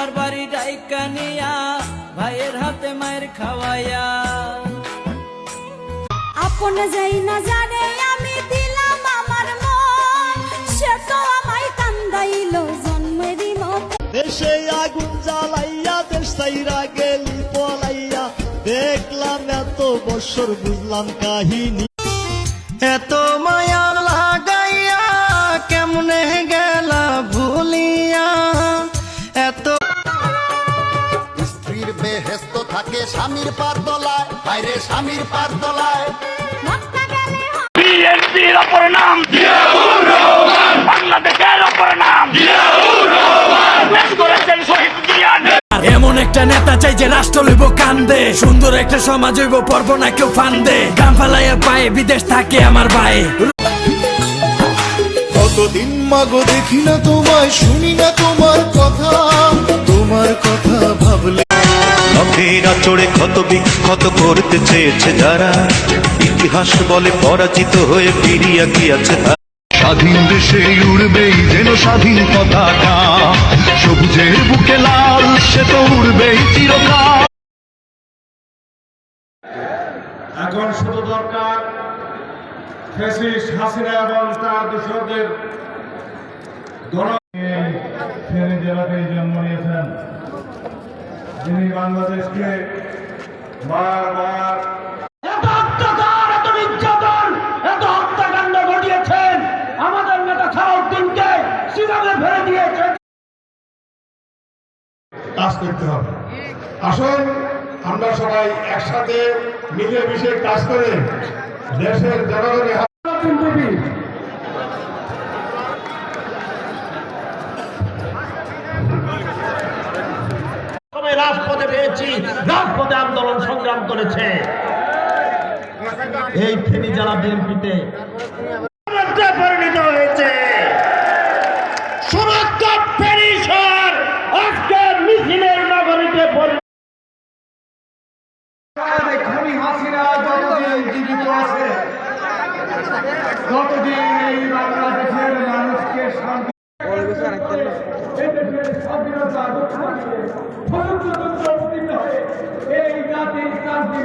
বাবার বাড়ি ডাইকা নিয়া ভাইয়ের হাতে মায়ের খাওয়াইয়া আপন যাই না জানে আমি দিলাম আমার মন সে তো আমায় কান্দাইলো জন্মেরই মত দেশে আগুন জ্বালাইয়া দেশ ছাইরা গেলি পলাইয়া দেখলাম এত বছর বুঝলাম কাহিনী এত মায়া লাগাইয়া কেমনে গেলা ভুলিয়া এত স্ত্রীর বেহেস্ত থাকে স্বামীর পার তলায় বাইরে স্বামীর পার তলায় বিএনপির অপর নাম জিয়াউর রহমান, বাংলাদেশের অপর নাম জিয়াউর রহমান, দেশ করেছেন শহীদ জিয়া। এমন একটা নেতা চাই যে রাষ্ট্র লইব কান্দে, সুন্দর একটা সমাজ হইব পর্ব না কেউ ফান্দে, গাম ফালাইয়া পায়ে বিদেশ থাকে আমার ভাই। কতদিন মাগো দেখি না তোমায়, শুনি না তোমার কথা ভাবলে নখেরা চড়ে ক্ষত বিক্ষত করতে চেয়েছে যারা, ইতিহাস বলে পরাজিত হয়ে ফিরিয়া গিয়াছে তারা। স্বাধীন দেশে উড়বেই যেন স্বাধীন পতাকা, সবুজের বুকে লাল সে তো উড়বেই চিরকাল। এখন শুধু দরকার ফ্যাসিস্ট হাসিনা এবং তার দোসরদের ফেনী জেলাতেই জন্ম নিয়েছেন, যিনি বাংলাদেশকে বারবার এত অত্যাচার, এত নির্যাতন, এত হত্যাকাণ্ড ঘটিয়েছেন, আমাদের নেতা সালাউদ্দিনকে শিরোমে ফেলে দিয়েছেন। কাজ করতে হবে। আসুন আমরা সবাই একসাথে মিলেমিশে কাজ করে দেশের জনগণের রাজপথে পেয়েছি, রাজপথে আন্দোলন সংগ্রাম করেছে এই ফেনী জেলা বিএনপিতে পরিণত হয়েছে। সুরক্ষা ফেনী শহর আজকে মিছিলের নগরীতে হাসিনা যতদিন জীবিত আছে ততদিন এই বাংলাদেশের মানুষকে শান্তি স্বাধীনতা এই জাতির শান্তি